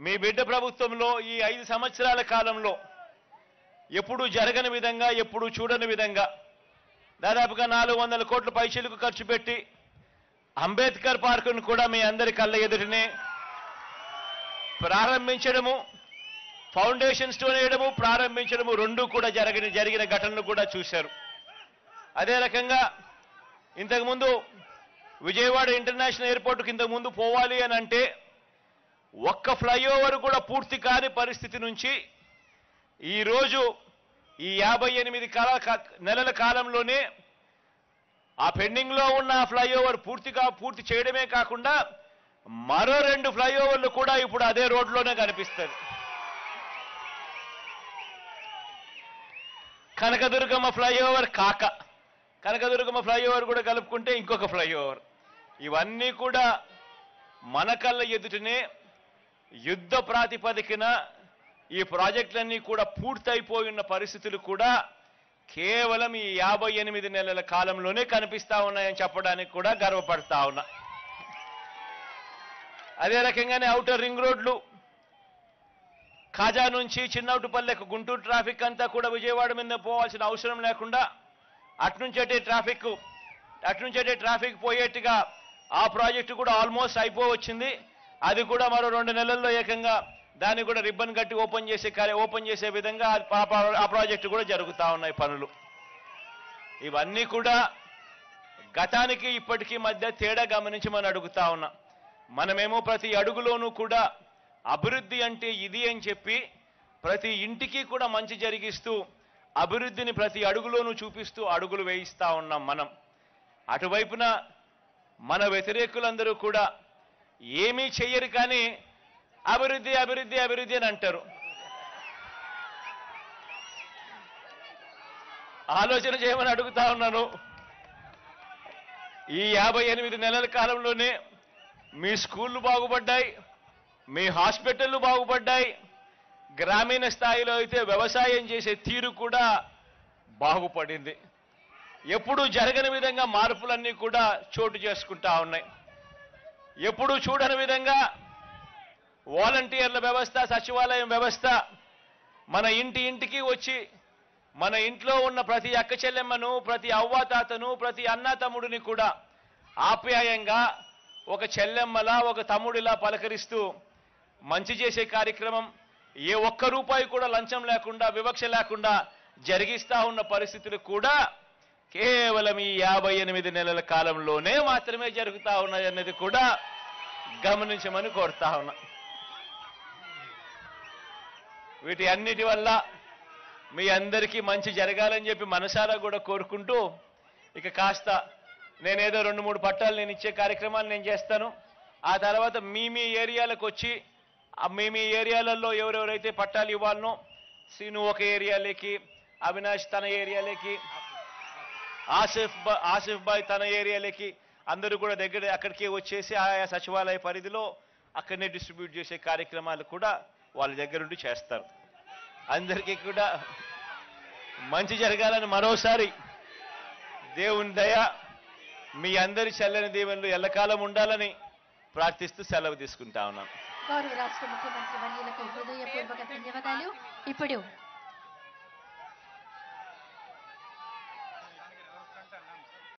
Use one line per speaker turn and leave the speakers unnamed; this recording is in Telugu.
మీ బిడ్డ ప్రభుత్వంలో ఈ 5 సంవత్సరాల కాలంలో ఎప్పుడూ జరగని విధంగా, ఎప్పుడూ చూడని విధంగా దాదాపుగా 400 కోట్ల పైసలకు ఖర్చు పెట్టి అంబేద్కర్ పార్కును కూడా మీ అందరి కళ్ళ ఎదుటనే ప్రారంభించడము, ఫౌండేషన్ స్టోన్ వేయడము, ప్రారంభించడము రెండూ కూడా జరిగిన ఘటనలు కూడా చూశారు. అదే రకంగా ఇంతకుముందు విజయవాడ ఇంటర్నేషనల్ ఎయిర్పోర్ట్కి ఇంతకుముందు పోవాలి అని అంటే ఒక్క ఫ్లైఓవర్ కూడా పూర్తి కాని పరిస్థితి నుంచి ఈరోజు ఈ 58 నెలల కాలంలోనే ఆ పెండింగ్లో ఉన్న ఫ్లైఓవర్ పూర్తి చేయడమే కాకుండా మరో 2 ఫ్లైఓవర్లు కూడా ఇప్పుడు అదే రోడ్లోనే కనిపిస్తుంది. కనకదుర్గమ్మ ఫ్లైఓవర్ కనకదుర్గమ్మ ఫ్లైఓవర్ కూడా కలుపుకుంటే ఇంకొక ఫ్లైఓవర్. ఇవన్నీ కూడా మన కళ్ళ ఎదుటనే యుద్ధ ప్రాతిపదికన ఈ ప్రాజెక్టులన్నీ కూడా పూర్తయిపోయిన పరిస్థితులు కూడా కేవలం ఈ 58 నెలల కాలంలోనే కనిపిస్తా ఉన్నాయని చెప్పడానికి కూడా గర్వపడతా ఉన్నా. అదే రకంగానే ఔటర్ రింగ్ రోడ్లు కాజా నుంచి చిన్నౌటుపల్లెకు గుంటూరు ట్రాఫిక్ అంతా కూడా విజయవాడ మీద పోవాల్సిన అవసరం లేకుండా అట్నుంచటే ట్రాఫిక్ పోయేట్టుగా ఆ ప్రాజెక్టు కూడా ఆల్మోస్ట్ అయిపోవచ్చింది. అది కూడా మరో 2 నెలల్లో ఏకంగా దాన్ని కూడా రిబ్బన్ కట్టి ఓపెన్ చేసే విధంగా ఆ ప్రాజెక్టు కూడా జరుగుతూ ఉన్నాయి పనులు. ఇవన్నీ కూడా గతానికి ఇప్పటికీ మధ్య తేడా గమనించమని అడుగుతా ఉన్నా. మనమేమో ప్రతి అడుగులోనూ కూడా అభివృద్ధి అంటే ఇది అని చెప్పి ప్రతి ఇంటికి కూడా మంచి జరిగిస్తూ అభివృద్ధిని ప్రతి అడుగులోనూ చూపిస్తూ అడుగులు వేయిస్తా ఉన్నాం మనం. అటువైపున మన వ్యతిరేకులందరూ కూడా ఏమీ చెయ్యరు కానీ అభివృద్ధి అభివృద్ధి అభివృద్ధి అని అంటారు. ఆలోచన చేయమని అడుగుతా ఉన్నాను. ఈ 58 నెలల కాలంలోనే మీ స్కూళ్ళు బాగుపడ్డాయి, మీ హాస్పిటళ్ళు బాగుపడ్డాయి, గ్రామీణ స్థాయిలో అయితే వ్యవసాయం చేసే తీరు కూడా బాగుపడింది. ఎప్పుడూ జరగని విధంగా మార్పులన్నీ కూడా చోటు చేసుకుంటా ఉన్నాయి. ఎప్పుడూ చూడని విధంగా వాలంటీర్ల వ్యవస్థ, సచివాలయం వ్యవస్థ మన ఇంటికి వచ్చి మన ఇంట్లో ఉన్న ప్రతి అక్క చెల్లెమ్మను, ప్రతి అవ్వాతాతను, ప్రతి అన్నా తమ్ముడిని కూడా ఆప్యాయంగా ఒక చెల్లెమ్మలా, ఒక తమ్ముడిలా పలకరిస్తూ మంచి చేసే కార్యక్రమం ఏ ఒక్క రూపాయి కూడా లంచం లేకుండా, వివక్ష లేకుండా జరిగిస్తా ఉన్న పరిస్థితులు కూడా కేవలం ఈ 58 నెలల కాలంలోనే మాత్రమే జరుగుతూ ఉన్నాయన్నది కూడా గమనించమని కోరుతా ఉన్నా. వీటి అన్నిటి వల్ల మీ అందరికీ మంచి జరగాలని చెప్పి మనసారా కూడా కోరుకుంటూ ఇక కాస్త నేనేదో 2-3 పట్టాలు నేను ఇచ్చే కార్యక్రమాలు నేను చేస్తాను. ఆ తర్వాత మీ ఏరియాలకు వచ్చి మీ ఏరియాలలో ఎవరెవరైతే పట్టాలు ఇవ్వాలనో శ్రీను ఒక ఏరియాలోకి, అవినాష్ తన ఏరియాలోకి, ఆసిఫ్ బాయ్ తన ఏరియాలోకి అందరూ కూడా అక్కడికి వచ్చేసి ఆయా సచివాలయ పరిధిలో అక్కడనే డిస్ట్రిబ్యూట్ చేసే కార్యక్రమాలు కూడా వాళ్ళ దగ్గరుండి చేస్తారు. అందరికీ కూడా మంచి జరగాలని మరోసారి దేవుని దయ మీ అందరి చల్లని దీవెనలు ఎల్లకాలం ఉండాలని ప్రార్థిస్తూ సెలవు తీసుకుంటా ఉన్నాను.
గౌరవ రాష్ట్ర ముఖ్యమంత్రి వర్యులకు హృదయపూర్వక ధన్యవాదాలు. ఇప్పుడు